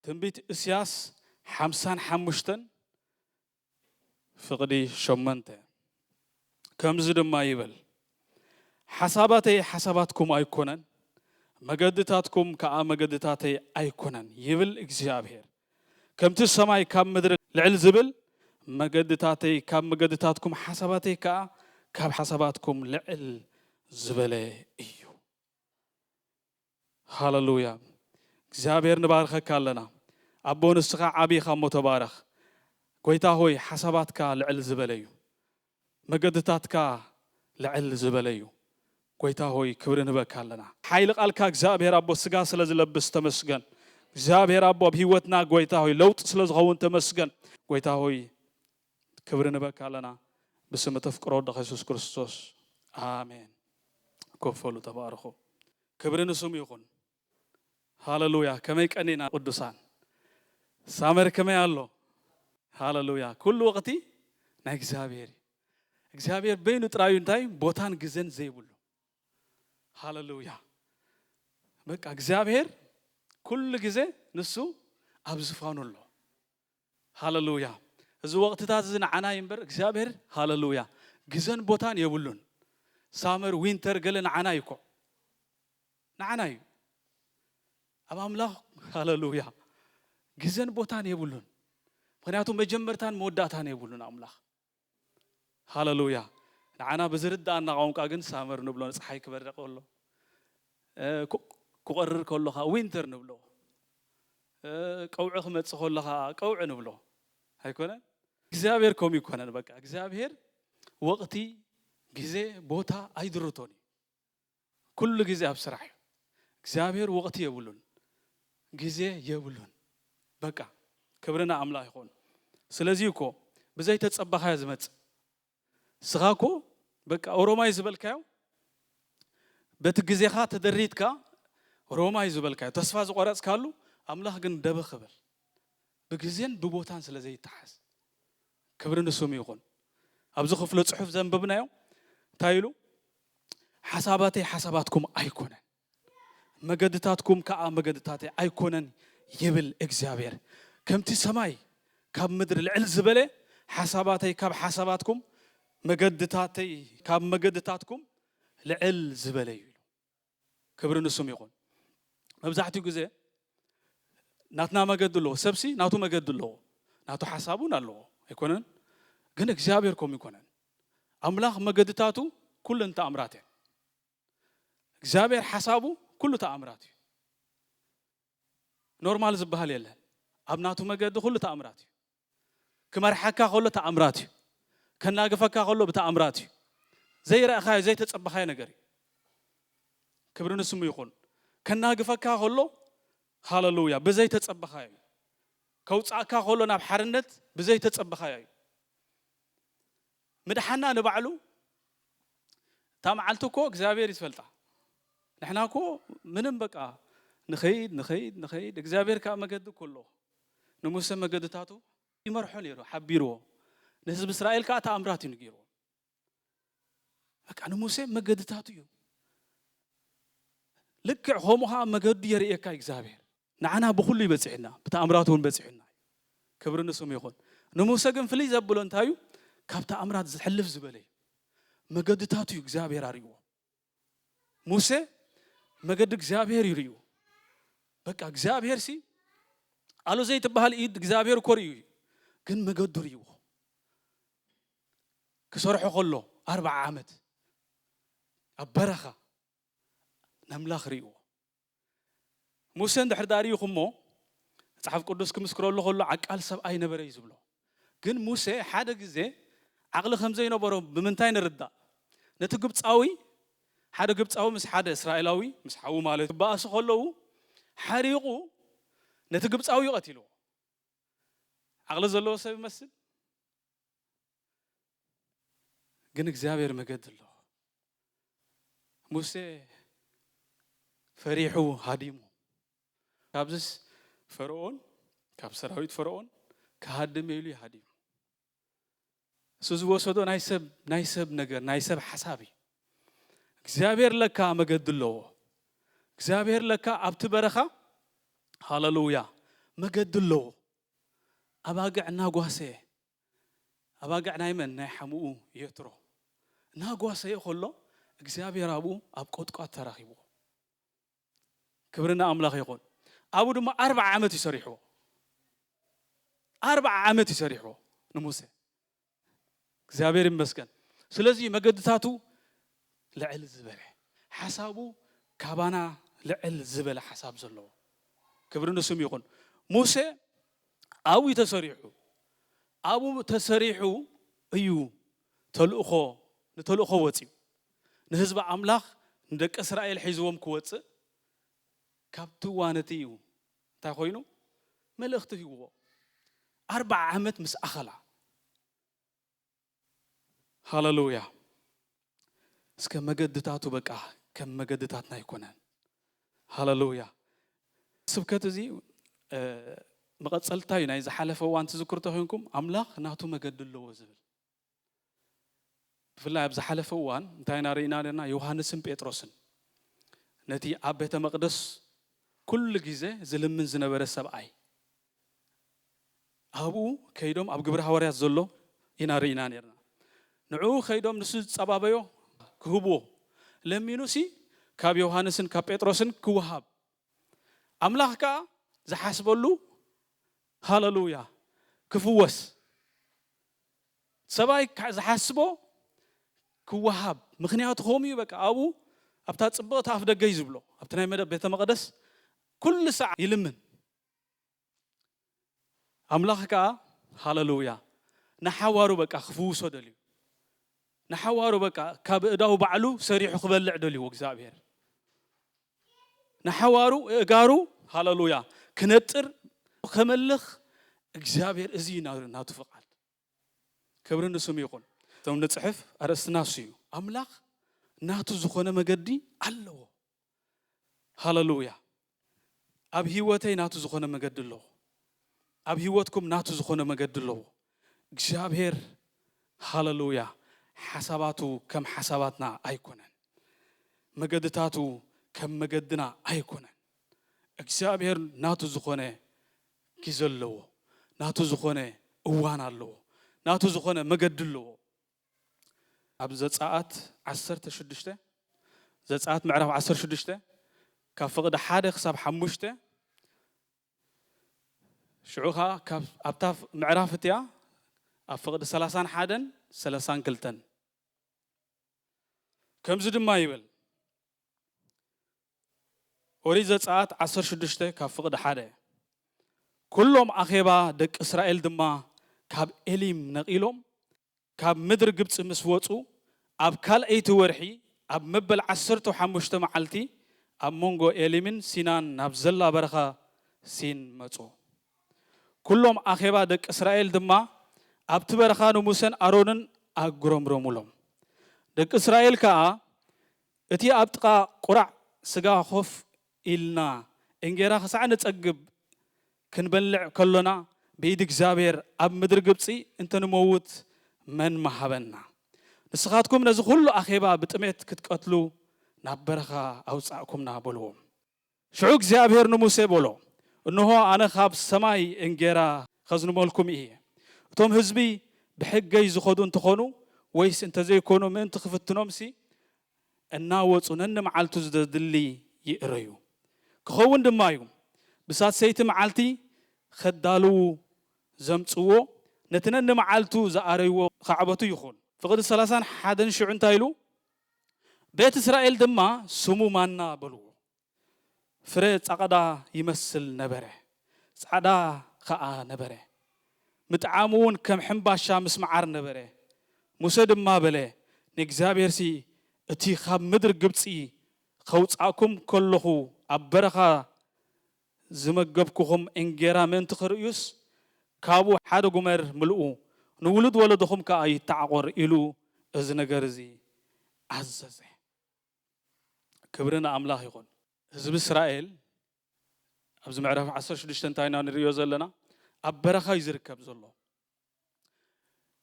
تنبيت إسياس 55 فقدي شمنته كم زد ما يبل حساباتكم أيكونن مجدتاتكم كأمجدتاتي أيكونن يبل إجزابير كم تسمعي كم مدر العلزبل مجدتاتي كم مجدتاتكم حساباتي كاب حساباتكم لعل زبلة إيو هاللويا إجزابير نبارك كالنا أبون السقع عبي خمو تبارك قويتا هوي حساباتك لعل زبليو مجدتاتك لعل زبليو قويتا هوي كبرنا بكالنا حيلق الك إجزابير أبو السقا سلز لبس تمسجن إجزابير أبو بهيوتنا قويتا هوي لوط سلز غون تمسجن قويتا هوي كبرنا بكالنا بسم تفكروا ده يسوع كريستوس آمين كفولو تباركوا كبرنا سوم يكون هاللويا كما يكأننا قدسان سامر كما يالله هاللويا كل وقتي نايك بينو ترايون تايم بوتان جزن زيبولو هاللويا بك إجزابير كل جزء نسو أبزفانو الله هاللويا إذا وقت تازن عنا ينبر إجزابير هاللويا جزن بوتان يبولون سامر وينتر قلنا عنا يكو نعناي أمام الله هاللويا جزن بوتان يبولون مخنياتهم مجمرتان موداتان يبولون أملاخ هاللويا نعنا بزرد أنا قوم كأجن سامر نبلون صحي كبر قولو كقرر كلها وينتر نبلو قوع خمت صخولها قوع نبلو هيكونه إجزابير كومي كونه بقى إجزابير وقتي جزء بوتا أيدروتوني كل جزء بسرعة إجزابير وقتي يبولون جزء يبولون بقى كبرنا عملا يكون سلازيكو بزاي تتصبح هذا زمت سخاكو بقى أوروما يزبل كاو بتجزيخات تدريت كا روما يزبل كاو تصفى زقارات كالو عملا هجن دب خبر بجزين ببوتان سلازي تحس كبرنا سومي يكون أبزخ فلوس صحف زنببنا يوم تايلو حساباتكم أيكونن مجدتاتكم مجدتاتي أيكونن يبل إجزابير كم تسمعي كم مدر العلزبلة حساباتكم مجدتاتكم العلزبلة كبرنا سومي يكون مبزحتي جزء ناتنا مجد الله سبسي ناتو مجد الله ناتو حسابون الله يكونن جن إجزابيركم يكونن أملاخ مجدتاتو كل أنت أمراته إجزابير حسابه كله تأمراته نورمال زبها ليله أبناتو مجد كله تأمراته كمر حكا كله تأمراته كنا جفكا كله بتأمراته زي رأخاي زي تتصبحي نجري كبرنا سمو يكون كنا جفكا كله هاللويا بزي تتصبحي كوت أكا كله ناب حرنت بزي تتصبحي مدحنا نبعلو تام علتكو إجزابير يسفلتا نحنا كو منن بقى نخيد إجزابير كمجد كله نموسى مجدتاتو يمرحون يرو حبيرو نسب إسرائيل كأتا أمراتي نجيرو بقى نموسى مجدتاتو يوم لك همها مجد يريك إجزابير نعنا بخلي بسعنا بتأمراتهم بسعنا كبرنا سوم يخون نموسى جن فلي زبلون تايو كابتا أمرات حلف زبالي مجدتاتو إجزابير أريو موسى مجد إجزابير يريو بقى إجزابير سي قالوا زي تبهال إيد إجزابير كوريو كن مجد ريو كسرحو خلو 4 عامات أبرخة نملاخ ريو موسى عند حرداريو خمو صحف قدوس كمسكرو له خلو عقال سب أي نبرة يزبلو كن موسى حدا جزء عقل خمسة ينبرو بمنتين الردة نتجب تصاوي حدا جبت أو مس حدا إسرائيلاوي مس حاو ماله بقى سخلو حريقو نتجب تصاوي قتلو عقل زلوا سب مسد جنك زابير مجد الله موسى فريحو هاديمو كابزس فرعون كاب سراويت فرعون كهادم يلي هاديم سوزو وسودو نايسب نجر نايسب حسابي እግዚአብሔር ለካ መገድሎ እግዚአብሔር ለካ አብት በረኻ ሃሌሉያ مجد له أباقع ناقواسه أباقع نايمن ناي حمو يترو ناقواسه يخلو إجزاب يرابو أبقوت قات تراخيبو كبرنا أملاخ يقول أبو دم 4 عامات يسريحو 4 عامات يسريحو نموسى إجزابير مسكن سلازي مجد تاتو لعل الزبالة حسابو كابانا لعل الزبالة حساب زلو كبرنا سمي يقول موسى أو يتسريحو أبو تسريحو أيو تلقخو نتلقخو وتيو نهزب أملاخ ندك إسرائيل حيزوهم كوتس كابتو وانتيو تاخوينو ملأخت فيو 4 عامات مس أخلا هاللويا اسك مجدتاتو بقى كم مجدتاتنا يكونن هاللويا سبكت زي مقصلتاي ناي زحلفه وان تذكرته هنكم املاخ ناتو مجدلو زبل بفلا بزحلفه وان انتاينا رينا لنا يوحنسن بيتروسن نتي ابيته مقدس كل غيزه زلمن زنبره سبعي ابو كيدوم اب غبر حواريات زلو ينارينا نيرنا نعو خيدوم نسو صبابيو كهبو لمينوسي كاب يوحنسن كاب بيتروسن كوهاب املاخ كا زحاسبلو هاللويا كفوس سباي زحاسبو كوهاب مخنيات خومي بك ابو ابتا صبوت اف دغ يزبلو ابتناي مدب بيت مقدس كل ساعه يلمن املاخ كا هاللويا نحوارو بك خفوسو دليو نحوارو بك كاب اداو بعلو سريح خبلع دليو اغزابير نحوارو اغارو هاللويا كنطر خملخ اغزابير ازينا ناتو فقال كبرن سم يقول توم نصحف ارسنا سيو املاخ ناتو زخونه مجدي الله هاللويا اب هيوتي ناتو زخونه مجدلو اب هيوتكم ناتو زخونه مجدلو اغزابير هاللويا حساباتو كم حساباتنا ايكونن مجدتاتو كم مجدنا ايكونن اغزابير ناتو زخونه كيزلو ناتو زخونه اوان الله ناتو زخونه مجدلو اب زصات 16 زصات معرف 16 كفقد حاده حساب 5 شعوها كاب ابتاف معرفتيا افقد 30 حدن 30 كلتن كم زد ما يبل وري زصات 16 كفقد حاده كلهم اخيبا دق اسرائيل دما كاب اليم نقيلهم كاب مدر غبص مسوصو اب كالأيت ورحي اب مبل 15 معلتي اب مونغو اليمن سينان نابزلا برخا سين مصو كلهم اخيبا دق اسرائيل دما اب تبرخانو موسن ارونن اغرومرومولم دق اسرائيل كا اتي ابطقا قرع سغا خوف إلنا انجيرا خسع نصقب كنبلع كلنا بيد እግዚአብሔር اب مدر غبصي انت نموت من محبنا نسخاتكم نز كل اخيبا بطميت كتقتلو نابرخا اوصاكمنا بلوم شو እግዚአብሔር نموسى بولو انه انا خاب سماي انجيرا خزنملكم ايه توم حزبي بحجي زخدو انتخونو ويس انت زي كونو من تخفتنومسي انا وصنن معلتو زدلي يقريو كخون دمايو بسات سيت معلتي خدالو زمصو نتنن معلتو زاريو خعبتو يخون فقد 30 حدن شعن تايلو بيت اسرائيل دما سمو مانا بلو فريت عقدا يمثل نبره صعدا خا نبره متعامون كم حنباشا مسمعار نبره موسى دما بله نغزابير سي اتي خاب مدر غبصي خوصاكم كلخو ابرخا زمغبكم انجيرا من تخريوس كابو حد غمر ملؤ نولد ولدكم كاي تعقر الو از نغرزي عززه كبرنا املاح يكون حزب اسرائيل ابز معرف 16 تاينا نريو زلنا ابرخا يزركب زلو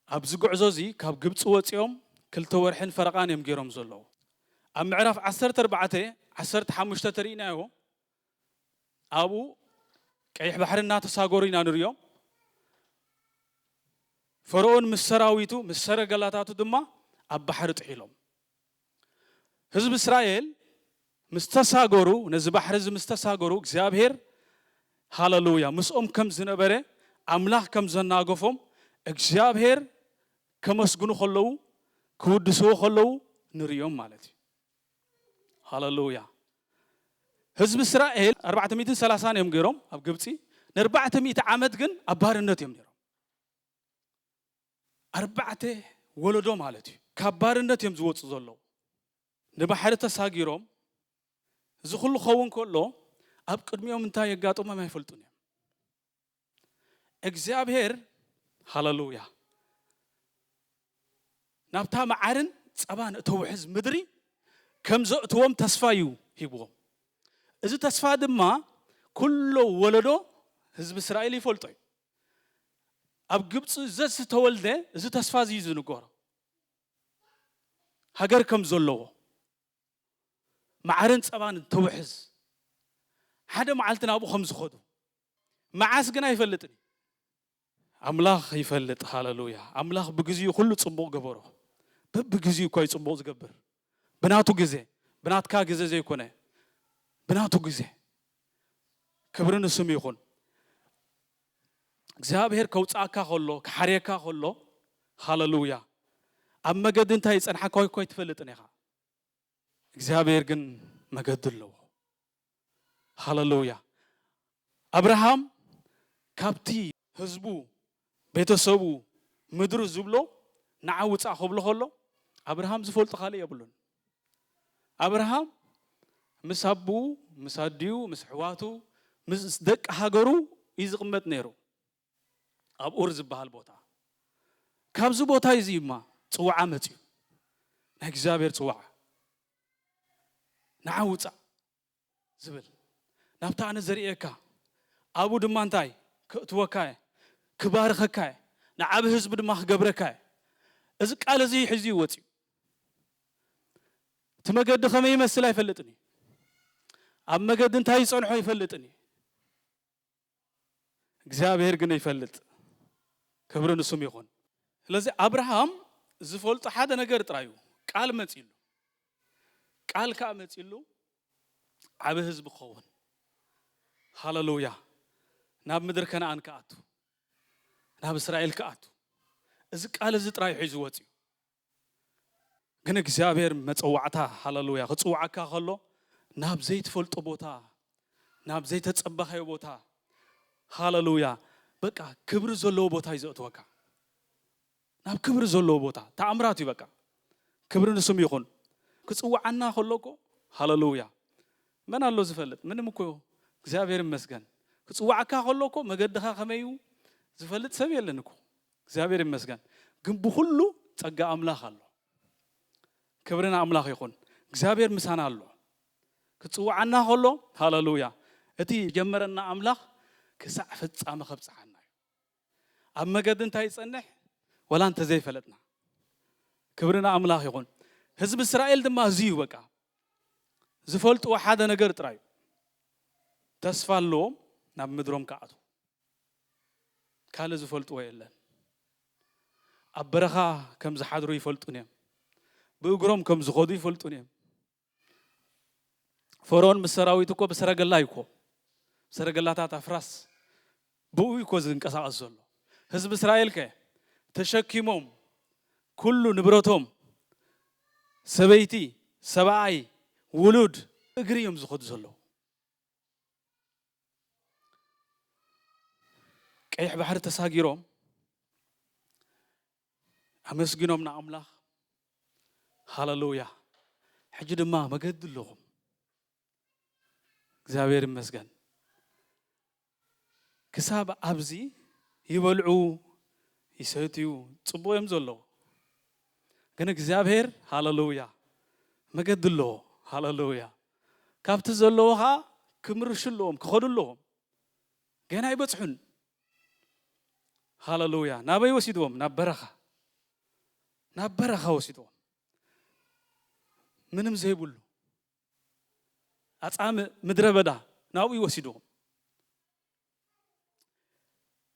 ابز غعزوزي كاب غبص وصيوم كلته ورحن فرقان يم غيروم زلو ام معرف 14 15 ترينايو ابو ቀይሕ ባሕርና ተሳጎሩ ኢና ንሪኦም ፈርዖን ምስ ሰራዊቱ ምስ ሰረገላታቱ ድማ ኣብ ባሕሪ ጥሒሎም ህዝቢ እስራኤል ምስ ተሳጎሩ ነዚ ባሕሪ ምስ ተሳጎሩ እግዚአብሔር ሃሌሉያ ምስኦም ከም ዝነበረ ኣምላኽ ከም ዘናገፎም እግዚአብሔር ከመስግኑ ከለዉ ክውድስዎ ከለዉ ንሪኦም ማለት እዩ ሃሌሉያ ህዝቢ እስራኤል 430 እዮም ገይሮም ኣብ ግብፂ ን400 ዓመት ግን ኣብ ባርነት እዮም ነይሮም 4 ወለዶ ማለት እዩ ካብ ባርነት እዮም ዝወፁ ዘለዉ ንባሕሪ ተሳጊሮም እዚ ኩሉ ኸውን ከሎ ኣብ ቅድሚኦም እንታይ የጋጥሞም ኣይፈልጡን እዮም እግዚአብሔር ሃሌሉያ ናብታ መዓርን ፀባን እተውሕዝ ምድሪ ከም ዘእትዎም ተስፋ እዩ ሂብዎም እዚ ተስፋ ድማ ኩሉ ወለዶ ህዝቢ እስራኤል ይፈልጦ እዩ ኣብ ግብፂ ዝተወልደ እዚ ተስፋ እዚ ዝንገሮ ሃገር ከም ዘለዎ መዓርን ፀባን ተውሕዝ ሓደ መዓልቲ ናብኡ ከም ዝኸዱ መዓስ ግን ኣይፈልጥን ኣምላኽ ይፈልጥ ሃሌሉያ ኣምላኽ ብግዚኡ ኩሉ ጽቡቕ ገበሮ በብግዚኡ እኮ ይጽቡቕ ዝገብር ብናቱ ግዜ ብናትካ ግዜ ዘይኮነ ብናቱ ግዜ ክብሪ ንስሙ ይኹን እግዚአብሔር ከውፃእካ ከሎ ክሓርየካ ከሎ ሃሌሉያ ኣብ መገዲ እንታይ ይጸንሐካ እኮ ይትፈልጥን ኢኻ እግዚአብሔር ግን መገዲ ኣለዎ ሃሌሉያ አብርሃም ካብቲ ህዝቡ ቤተሰቡ ምድሩ ዝብሎ ንዓውፃ ክብሎ ከሎ አብርሃም ዝፈልጦ ካልእ የብሉን አብርሃም ምስ አቡ ምስ አዲዩ ምስ ሕዋቱ ምስ ደቂ ሃገሩ ይዝቅመጥ ነይሩ ኣብ ኡር ዝበሃል ቦታ ካብዚ ቦታ ይዚማ ጽዋዓ መጽዩ ናይ እግዚአብሔር ጽዋዓ ንዓውፃ ዝብል ናብታ ኣነ ዘርኢካ አቡ ድማ እንታይ ክእትወካ ክባርኸካ ንዓብ ህዝቢ ድማ ክገብረካ እዚ ቃል እዚ ሒዙ ይወፅዩ ትመገዲ ከመይ ይመስል ኣይፈልጥኒ ኣብ መገዲ እንታይ ይጸንሖ ይፈልጥኒ እግዚአብሔር ግን ይፈልጥ ክብሪ ንስሙ ይኹን ስለዚ አብርሃም ዝፈልጦ ሓደ ነገር ጥራዩ ቃል መጽኢሉ ቃል ካ መጽኢሉ ዓብ ህዝቢ ክኸውን ሃሌሉያ ናብ ምድር ከነአን ከኣቱ ናብ እስራኤል ከኣቱ እዚ ቃል እዚ ጥራይ ሒዙ ወፅዩ ግን እግዚአብሔር መጽዋዕታ ሃሌሉያ ክጽዋዓካ ከሎ ናብ ዘይትፈልጦ ቦታ ናብ ዘይተጸበኸዮ ቦታ ሃሌሉያ በቃ ክብሪ ዘለዎ ቦታ ይዘእትወካ ናብ ክብሪ ዘለዎ ቦታ ተኣምራት እዩ በቃ ክብሪ ንስሙ ይኹን ክጽዋዓና ከሎኮ ሃሌሉያ መን ኣሎ ዝፈልጥ ምንም እኮ እግዚአብሔር ይመስገን ክጽዋዓካ ከሎኮ መገድኻ ከመዩ ዝፈልጥ ሰብ የለን እኮ እግዚአብሔር ይመስገን ግን ብሁሉ ጸጋ አምላኽ ኣሎ ክብርና አምላኽ ይኹን እግዚአብሔር ምሳና ኣሎ ክጽዋዓና ከሎ ሃሌሉያ እቲ ጀመረና አምላኽ ክሳዕ ፍጻመ ከብጽሓና እዩ ኣብ መገዲ እንታይ ይጸንሕ ወላ እንተ ዘይፈለጥና ክብርና አምላኽ ይኹን ህዝቢ እስራኤል ድማ እዚዩ በቃ ዝፈልጥዎ ሓደ ነገር ጥራዩ ተስፋ ኣለዎም ናብ ምድሮም ከኣቱ ካልእ ዝፈልጥዎ የለን ኣብ በረኻ ከም ዝሓድሩ ይፈልጡን እዮም ብእግሮም ከም ዝኸዱ ይፈልጡን እዮም ፈርዖን ምስ ሰራዊቱ እኮ ብሰረገላ ይኮ ሰረገላታት ኣፍራስ ብኡ ይኮ ዝንቀሳቐስ ዘሎ ህዝቢ እስራኤል ከ ተሸኪሞም ኩሉ ንብረቶም ሰበይቲ ሰብኣይ ውሉድ እግሪ እዮም ዝኸዱ ዘለዉ ቀይሕ ባሕሪ ተሳጊሮም ኣመስጊኖም ንኣምላኽ ሃሌሉያ ሕጂ ድማ መገዲ ኣለዎም እግዚአብሔር ይመስገን ክሳብ ኣብዚ ይበልዑ ይሰትዩ ጽቡቕ እዮም ዘለዉ ግን እግዚአብሔር ሃሌሉያ መገዲ ኣለዎ ሃሌሉያ ካብቲ ዘለዎኻ ክምርሹ ኣለዎም ክኸዱ ኣለዎም ገና ይበጽሑን ሃሌሉያ ናበይ ወሲድዎም ናብ በረኻ ወሲድዎም ምንም ዘይብሉ ኣጻም ምድረ በዳ ናብኡ ይወሲድዎም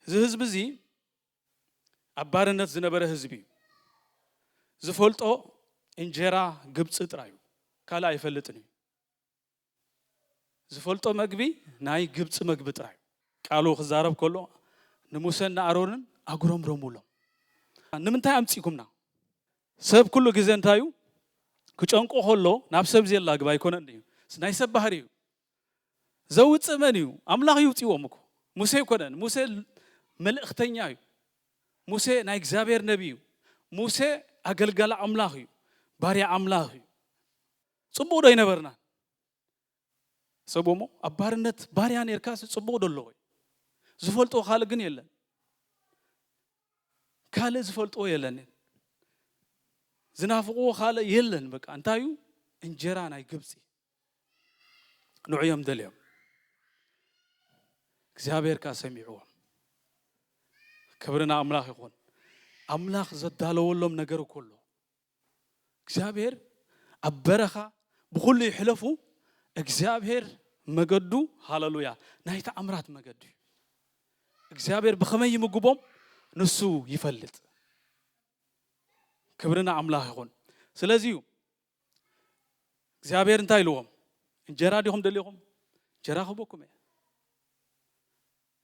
ዝህዝብ እዚ አባርነት ዝነበረ ህዝቢ ዝፈልጦ እንጀራ ግብጽ ጥራዩ ካላ አይፈልጥኒ ዝፈልጦ መግቢ ናይ ግብጽ መግቢ ጥራዩ ቃሉ ክዛረብ ከሎ ንሙሴና አሮንን አጉረምረሙሎም ንምንታይ አምጽኢኩምና ሰብ ኩሉ ግዜ እንታዩ ክጨንቆ ከሎ ናብ ሰብ ዘላ ግባ ይኮነን እዩ ናይ ሰብ ባህሪ እዩ ዘውጽእ መን እዩ አምላኽ ይውጽኢዎም እኮ ሙሴ ይኮነን ሙሴ መልእክተኛ እዩ ሙሴ ናይ እግዚአብሔር ነቢይ እዩ ሙሴ አገልጋላ አምላኽ እዩ ባሪያ አምላኽ እዩ ጽቡቕ ዶ ይነበርና ሰቦሞ አባርነት ባሪያ ነርካስ ጽቡቕ ዶ ለወይ ዝፈልጦ ካለ ግን የለን ካለ ዝፈልጦ የለን ዝናፍቆ ካለ የለን በቃ እንታዩ እንጀራ ናይ ግብጽ ንዑዮም ደልዮም እግዚአብሔር ካሰሚዑዎም ክብርና አምላኽ ይኹን አምላኽ ዘዳለወሎም ነገር ኩሉ እግዚአብሔር አበረኻ በኩሉ ይሕለፉ እግዚአብሔር መገዱ ሃሌሉያ ናይ ተአምራት መገዱ እግዚአብሔር በከመይ ይምግቦም ንሱ ይፈልጥ ክብርና አምላኽ ይኹን ስለዚህ እግዚአብሔር እንታይ ኢሉዎም እንጀራ ዲኹም ደሊኹም እንጀራ ክበኩም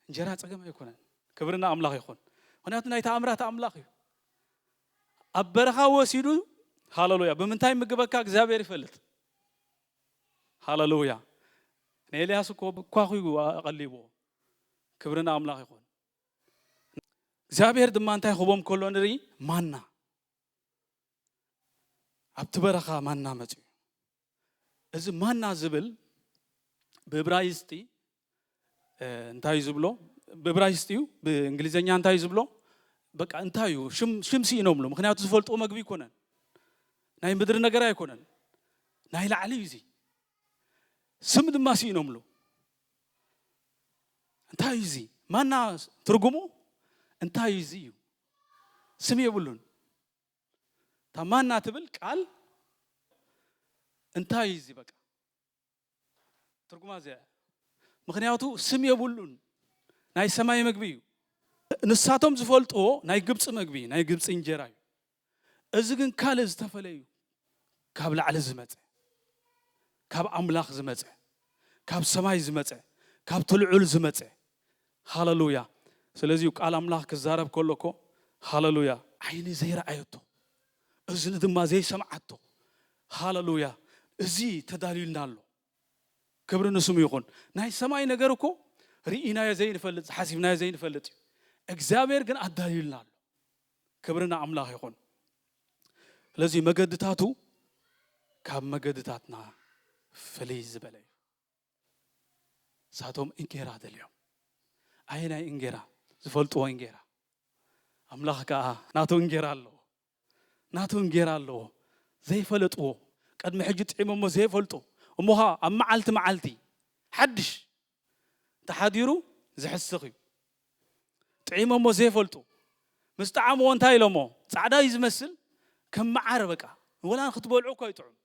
እንጀራ ፀገም አይኮነን ክብርና አምላኽ ይኹን ምክንያቱ ናይ ተአምራት አምላኽ እዩ አበረኻ ወሲዱ ሃሌሉያ በምንታይ ምግበካ እግዚአብሔር ይፈልጥ ሃሌሉያ ኤልያስ እኮ ኳኹ አቀሊቦ ክብርና አምላኽ ይኹን እግዚአብሔር ድማ እንታይ ክቦም ከሎ ንሪ ማና ኣብቲ በረኻ ማና መጽኡ እዚ ማና ዝብል በዕብራይስጥ እንታይ ዝብሎ በዕብራይስጥ እዩ በእንግሊዘኛ እንታይ ዝብሎ በቃ እንታይ ሽምሲ ኢኖምሎ ምክንያቱ ዝፈልጦ መግቢ ይኮነን ናይ ምድር ነገር አይኮነን ናይ ላዕሊ እዚ ስም ድማ ሲኢኖምሎ እንታይ እዚ ማና ትርጉሙ እንታይ እዚ ስም የብሉን ታማና ትብል ቃል እንታይ እዚ በቃ ትርጉማ ዘ ምክንያቱ ስም የብሉን ናይ ሰማይ መግቢ እዩ ንሳቶም ዝፈልጦ ናይ ግብጽ መግቢ ናይ ግብጽ እንጀራ እዩ እዚ ግን ካለ ዝተፈለዩ ካብ ላዕሊ ዝመጸ ካብ አምላኽ ዝመጸ ካብ ሰማይ ዝመጸ ካብ ትልዑል ዝመጸ ሃሌሉያ ስለዚህ ቃል አምላኽ ክዛረብ ከሎኮ ሃሌሉያ አይኒ ዘይራአየቶ እዝኒ ድማ ዘይሰምዓቶ ሃሌሉያ እዚ ተዳሊልና ኣሎ ክብር ንስሙ ይኹን ናይ ሰማይ ነገር እኮ ሪኢና ዘይንፈልጥ ሓሲብና ዘይንፈልጥ እግዚአብሔር ግን አዳሊልና ኣሎ ክብርና አምላኽ ይኹን ስለዚህ መገድታቱ ካብ መገድታትና ፍልይ ዝበለ ሳቶም እንጀራ ደልዮም አይናይ እንጀራ ዝፈልጥዎ እንጀራ አምላኽ ከዓ ናቱ እንጀራ ኣሎ ዘይፈልጥዎ ቀድሚ ሕጂ ጥዒሞሞ ዘይፈልጡ እሞኻ ኣብ መዓልቲ ሓድሽ ተሓዲሩ ዝሕስኽ እዩ ጥዒሞሞ ዘይፈልጡ ምስ ጣዕምዎ እንታይ ኢሎሞ ጻዕዳ ዝመስል ከም መዓር በቃ ወላን ክትበልዑ እኮ አይጥዑም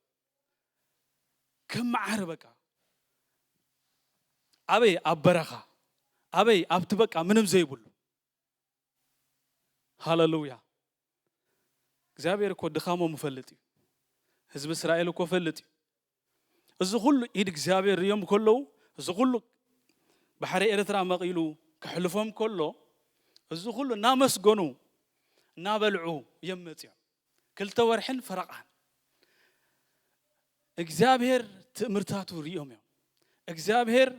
ከም መዓር በቃ አበይ አበረኻ አበይ ኣብቲ በቃ ምንም ዘይብሉ ሃሌሉያ እግዚአብሔር እኮ ድኻሞም ይፈልጥ እዩ ህዝብ እስራኤል እኮ ፈልጥ እዩ እዚ ሁሉ ኢድ እግዚአብሔር ሪዮም ከለው እዚ ሁሉ ባሕሪ ኤርትራ መቂሉ ክሕልፎም ከሎ እዚ ሁሉ ናመስገኑ ናበልዑ የመጽዩ ክልተ ወርሕን ፈረቃን እግዚአብሔር ትእምርታቱ ሪዮም እዮም እግዚአብሔር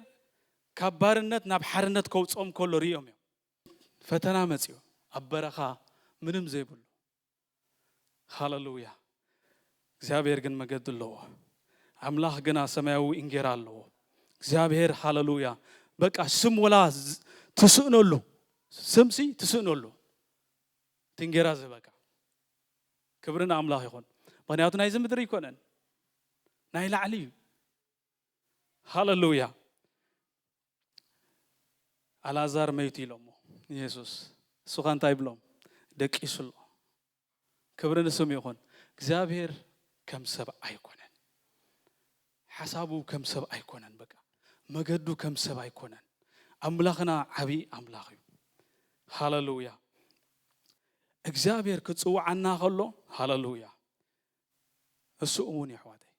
ካብ ባርነት ናብ ሓርነት ከውጾም ከሎ ሪዮም እዮም ፈተና መጽዩ አበረኻ ምንም ዘይብሉ ሃሌሉያ እግዚአብሔር ግን መገድ ኣለዎ አምላኽ ግና ሰማያዊ እንጀራ ኣለዎ እግዚአብሔር ሃሌሉያ በቃ ስም ወላ ትስእነሉ ስምሲ ትስእነሉ ትንጀራ ዝበቃ ክብርና አምላኽ ይኹን ምክንያቱ ናይ ዝምድር ይኮነን ናይ ላዕሊ እዩ ሃሌሉያ አልዓዛር መይቱ ኢሎሞ ኢየሱስ እሱኻ እንታይ ይብሎም ደቂሱሎ ክብር ንስሙ ይኹን እግዚአብሔር ከም ሰብ አይኮነን ሓሳቡ ከም ሰብ አይኮነን በቃ መገዱ ከም ሰብ አይኮነን አምላኽና ዓቢ አምላኽ እዩ ሃሌሉያ እግዚአብሔር ክጽዋዓና ከሎ ሃሌሉያ እሱ እሙን ይሕዋተይ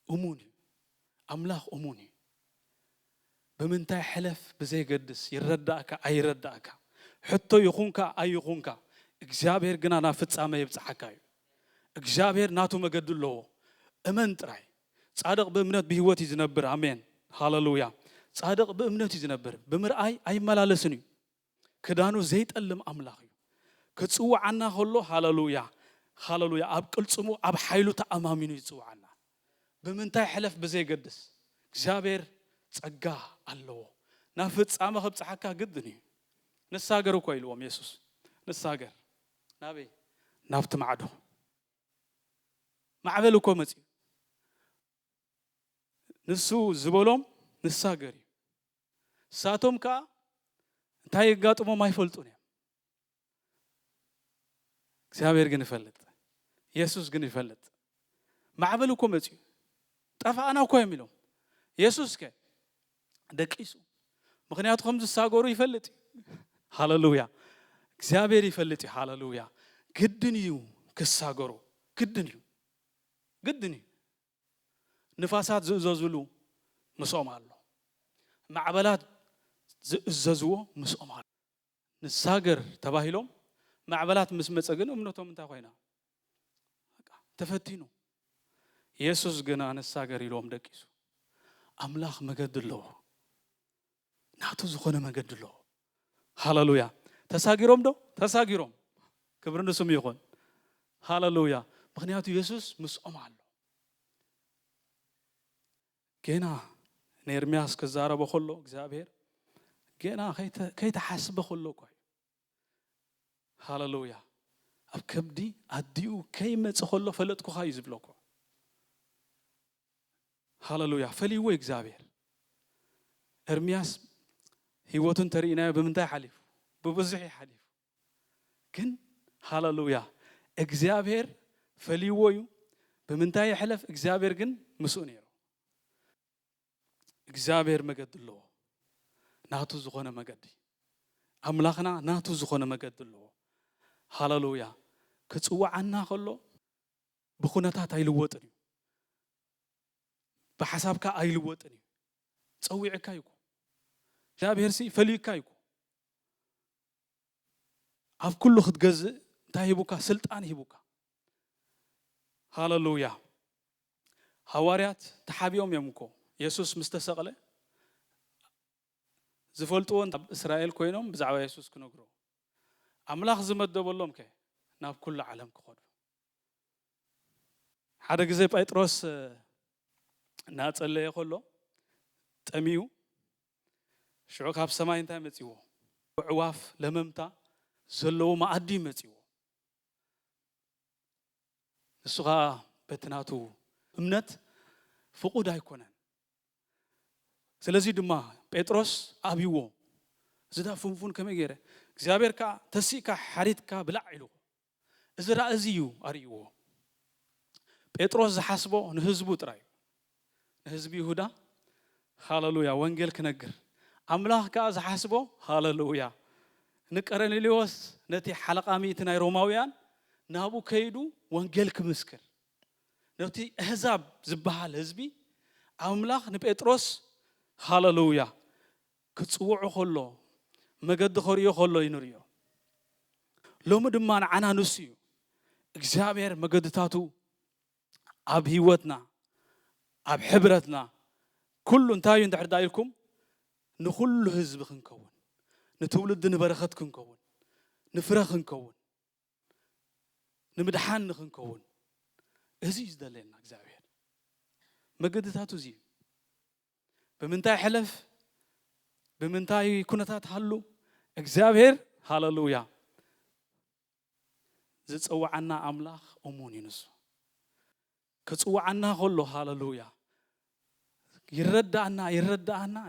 እሙን አምላኽ እሙን በምንታይ ሕለፍ ብዘይገድስ ይረዳእካ ኣይረዳእካ ሕቶ ይኹንካ ኣይኹንካ እግዚአብሔር ግና ናብ ፍጻመ ይብጽሐካ እዩ እግዚአብሔር ናቱ መገድ ኣለዎ እመን ጥራይ ጻድቕ በእምነት ብህይወት ይዝነብር አሜን ሃሌሉያ ጻድቕ በእምነት ይዝነብር ብምርአይ ኣይመላለስን እዩ ክዳኑ ዘይጠልም አምላኽ እዩ ክጽዋዓና ከሎ ሃሌሉያ ሃሌሉያ ኣብ ቅልጽሙ ኣብ ሓይሉ ተኣማሚኑ ይጽዋዓና በምንታይ ሕለፍ ብዘይገድስ እግዚአብሔር ጸጋ ኣለዎ ናብ ፍጻመ ክብጽሐካ ግድን እዩ ንሳገር እኮ ኢልዎም ኢየሱስ ንሳገር ናበይ ናብቲ ማዕዶ ማዕበል እኮ መጽኡ ንሱ ዝበሎም ንሳገር እዩ ሳቶም ከዓ እንታይ ይጋጥሞም ኣይፈልጡን እዮም እግዚአብሔር ግን ይፈልጥ ኢየሱስ ግን ይፈልጥ ማዕበል እኮ መጽኡ ጠፋእና እኮ የሚለው ኢየሱስ ከ ደቂሱ ምክንያቱ ከም ዝሳገሩ ይፈልጥ ሃሌሉያ እግዚአብሔር ይፈልጥ ሃሌሉያ ግድን እዩ ክሳገሩ ግድን እዩ ንፋሳት ዝእዘዝሉ ምስኦም ኣሎ ማዕበላት ዝእዘዝዎ ምስኦም ኣሎ ንሳገር ተባሂሎም ማዕበላት ምስ መጸ ግን እምነቶም እንታይ ኮይና ተፈቲኑ ኢየሱስ ግን ንሳገር ኢሎም ደቂሱ አምላኽ መገድ ኣለዎ ናቱ ዝኾነ መገድ ኣለዎ ሃሌሉያ ተሳጊሮም ዶ ተሳጊሮም ክብር ንስሙ ይኹን ሃሌሉያ ምክንያቱ ኢየሱስ ምስኦም ኣሎ ገና ንኤርምያስ ክዛረቦ ከሎ እግዚአብሔር ገና ከይተሓስበ ከሎ እኮ ሃሌሉያ ኣብ ከብዲ ኣዲኡ ከይመጽእ ከሎ ፈለጥኩኻ እዩ ዝብለኮ ሃሌሉያ ፈሊዎ እግዚአብሔር ኤርምያስ ህይወቱን ተሪእናዮ ብምንታይ ሓሊፉ ብብዙሕ ሓሊፉ ግን ሃሌሉያ እግዚአብሔር ፈሊዎ እዩ ብምንታይ ይሕለፍ እግዚአብሔር ግን ምስኡ ነይሩ እግዚአብሔር መገድ ኣለዎ ናቱ ዝኾነ መገዲ አምላኽና ናቱ ዝኾነ መገድ ኣለዎ ሃሌሉያ ክጽዋዓና ከሎ ብኹነታት ኣይልወጥን እዩ በሐሳብካ ኣይልወጥን እዩ ጸዊዕካ ይኩ እግዚአብሔር ሲ ፈሊካ ይኩ ኣብ ኩሉ ክትገዝእ እንታይ ሂቡካ ስልጣን ሂቡካ ሃሌሉያ ሐዋርያት ተሓቢኦም እዮም እኮ ኢየሱስ ምስተሰቕለ ዝፈልጥዎን ኣብ እስራኤል ኮይኖም ብዛዕባ ኢየሱስ ክነግሩ አምላኽ ዝመደበሎም ከ ናብ ኩሉ ዓለም ክኸዱ ሓደ ግዜ ጴጥሮስ እናጸለየ ከሎ ጠሚዩ ሽዑ ካብ ሰማይ እንታይ መጽይዎ ዕዋፍ ለመምታ ዘለዎ ማዕዲ መጽይዎ ንሱኻ በትናቱ እምነት ፍቁድ ኣይኮነን ስለዚ ድማ ጴጥሮስ ኣብይዎ ዝዳ ፍንፉን ከመይ ገይረ እግዚአብሔር ካ ተሲካ ሓሪትካ ብላዕ ኢሉ እዚ ራእዚ እዩ ኣርእይዎ ጴጥሮስ ዝሓስቦ ንህዝቡ ጥራይ ንህዝቢ ይሁዳ ሃሌሉያ ወንጌል ክነግር አምላኽ ካ ዝሓስቦ ሃሌሉያ ንቀርኔሌዎስ ነቲ ሓለቃ ሚእቲ ናይ ሮማውያን ናቡ ከይዱ ወንጌል ክምስክር ነቲ አሕዛብ ዝበሃል ህዝቢ አምላኽ ንጴጥሮስ ሃሌሉያ ክጽውዑ ከሎ መገዲ ኸሪዮ ከሎ ይንርዮ ሎሚ ድማ ንዓና ንሱ እዩ እግዚአብሔር መገድታቱ ኣብ ህይወትና ኣብ ሕብረትና ኩሉ እንታይ እንድሕር ዳኢልኩም ንኩሉ ህዝቢ ክንከውን ንትውልድ ንበረኸት ክንከውን ንፍረ ክንከውን ንምድሓን ክንከውን እዚ ዝደለየና እግዚአብሔር መገድታቱ እዚ በምንታይ ሕለፍ በምንታይ ኩነታት ሃሉ እግዚአብሔር ሃሌሉያ ዝጽዋዓና አምላኽ እሙን ይንሱ ክጽዋዓና ከሎ ሃሌሉያ ይረዳእና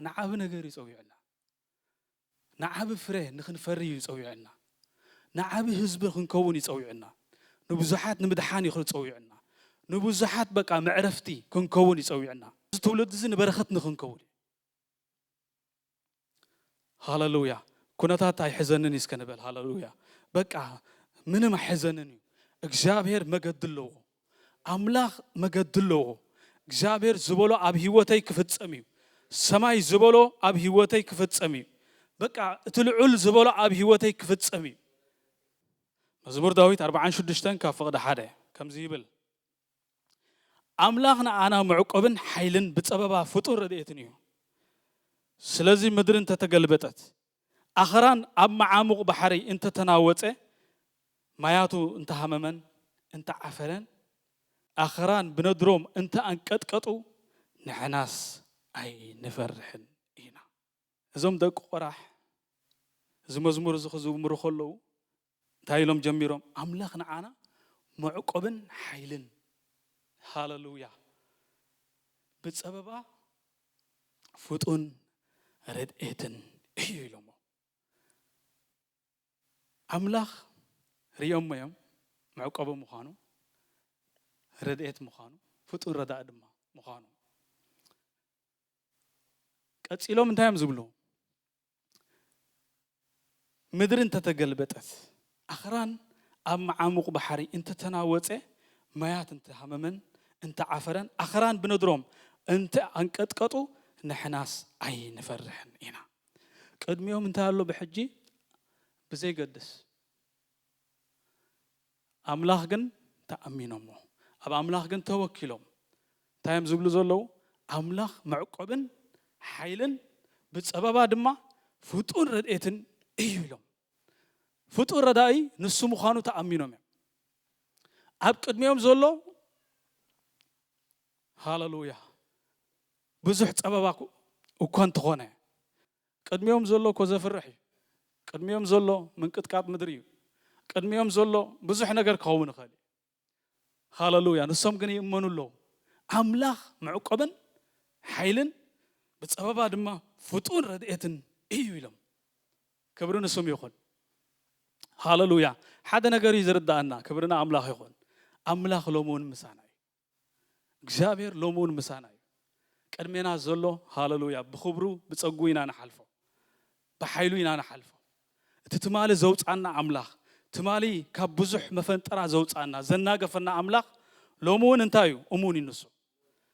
ንዓብ ነገር ይጸውዕና ንዓብ ፍሬ ንኽንፈሪ ይጸውዕና ንዓብ ህዝቢ ክንከውን ይጸውዕና ንብዙሓት ንምድሓን ይጸውዕና ንብዙሓት በቃ መዕረፍቲ ክንከውን ይጸውዕና ትውልድ እዚ ንበረኸት ንኽንከውን ሃሌሉያ ኩነታት ኣይሕዘንን ይስከንበል ሃሌሉያ በቃ ምንም ኣይሕዘንን እግዚአብሔር መገድለዎ አምላኽ መገድለዎ እግዚአብሔር ዝበሎ ኣብ ህይወተይ ክፍጸም እዩ ሰማይ ዝበሎ ኣብ ህይወተይ ክፍጸም እዩ በቃ እትልዑል ዝበሎ ኣብ ህይወተይ ክፍጸም እዩ መዝሙር ዳዊት 46 ካብ ፍቕዲ 1 ከምዚ ይብል አምላኽና አና ምዕቆብን ኃይልን በጸበባ ፍጡር ረድኤትን እዩ ስለዚህ ምድርን ተተገልበጠት አኽራን ኣብ መዓሙቕ ባሕሪ እንተ ተናወፀ ማያቱ እንተ ሃመመን እንተ ዓፈረን አኽራን ብነድሮም እንተ አንቀጥቀጡ ንሕናስ አይ ንፈርሕን ኢና እዞም ደቂ ቆራሕ እዚ መዝሙር እዚ ክዝምሩ ከለዉ እንታይ ኢሎም ጀሚሮም አምላኽ ንዓና ምዕቆብን ኃይልን ሃሌሉያ በጸበባ ፍጡን ረድኤትን እዩ ኢሎሞ አምላኽ ሪኦም እዮም ምዕቆብ ምዃኑ ረድኤት ምዃኑ ፍጡን ረዳእ ድማ ምዃኑ ቀፂሎም እንታይም ዝብሉ ምድርን ተተገልበጠት አኽራን ኣብ መዓሙቕ ባሕሪ እንተ ተናወፀ ማያት እንተ ሃመመን እንተ ዓፈረን አኽራን ብነድሮም እንተ አንቀጥቀጡ ንሕናስ አይ ንፈርሕን ኢና ቅድሚዮም እንታይ ኣሎ ብሕጂ ብዘይገድስ አምላኽ ግን ተኣሚኖሞ ኣብ አምላኽ ግን ተወኪሎም እንታይም ዝብሉ ዘለዉ አምላኽ ምዕቆብን ኃይልን በጸበባ ድማ ፍጡን ረድኤትን እዩ ኢሎም ፍጡን ረዳኢ ንሱ ምዃኑ ተኣሚኖም እዮም ኣብ ቅድሚዮም ዘሎ ሃሌሉያ ብዙሕ ጸበባ እኳ እንተኾነ ቅድሚዮም ዘሎ እኮ ዘፍርሕ እዩ ቅድሚዮም ዘሎ ምንቅጥቃጥ ምድሪ እዩ ቅድሚዮም ዘሎ ብዙሕ ነገር ክኸውን ይኽእል ሃሌሉያ ንሶም ግን ይእመኑ ኣለዉ አምላኽ ምዕቆብን ኃይልን በጸበባ ድማ ፍጡን ረድኤትን እዩ ኢሎም ክብሪ ንሶም ይኹን ሃሌሉያ ሓደ ነገር እዩ ዝርዳእና ክብርና አምላኽ ይኹን አምላኽ ሎሙን ምሳና እዩ እግዚአብሔር ሎሙን ምሳና እዩ ቅድሜና ዘሎ ሃሌሉያ ብኽብሩ ብጸጉ ኢና ንሓልፎ ብኃይሉ ኢና ንሓልፎ እቲ ትማሊ ዘውፃና አምላኽ ትማሊ ካብ ብዙሕ መፈንጠራ ዘውፃና ዘናገፈና አምላኽ ሎሙን እንታይ እዩ እሙን እዩ ንሱ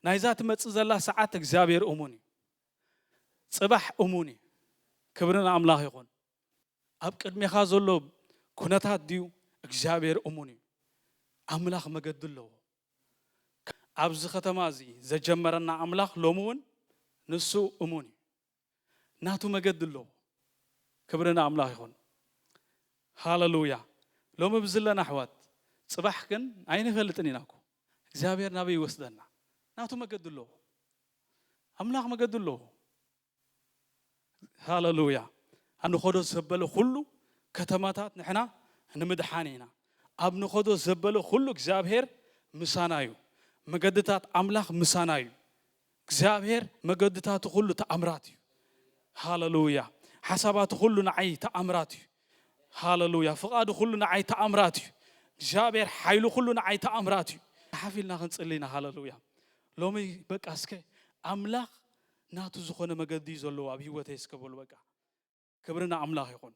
ናይዛ ትመጽእ ዘላ ሰዓት እግዚአብሔር እሙን እዩ ጽባሕ እሙን እዩ ክብርና አምላኽ ይኹን ኣብ ቅድሜኻ ዘሎ ኩነታት ድዩ እግዚአብሔር እሙን እዩ አምላኽ መገዲ ኣለዎ ኣብዚ ከተማ እዚ ዘጀመረና አምላኽ ሎሙን ንሱ እሙን እዩ ናቱ መገዲ ኣለዎ ክብርና አምላኽ ይኹን ሃሌሉያ ሎሚ ብዝለና ኣሕዋት ጽባሕ ግን ኣይንፈልጥን ኢናኩ እግዚአብሔር ናበይ ይወስደና ናቱ መገዲ ኣለዎ አምላኽ መገዲ ኣለዎ ሃሌሉያ ኣብ ንኸዶ ዘበለ ኩሉ ከተማታት ንሕና ንምድሓን ኢና ኣብ ንኸዶ ዘበለ ኩሉ እግዚአብሔር ምሳና እዩ መገድታት አምላኽ ምሳና እዩ እግዚአብሔር መገድታቱ ኩሉ ተኣምራት እዩ ሃሌሉያ ሓሳባቱ ኩሉ ንዓይ ተኣምራት እዩ ሃሌሉያ ፍቓዱ ኩሉ ንዓይ ተኣምራት እዩ እግዚአብሔር ሓይሉ ኩሉ ንዓይ ተኣምራት እዩ ሓፊልና ክንጽልይና ሃሌሉያ ሎሚ በቃ እስከ አምላኽ ናቱ ዝኾነ መገዲ ዘለዎ ኣብ ህይወተይ እስከበሉ በቃ ክብርና አምላኽ ይኹን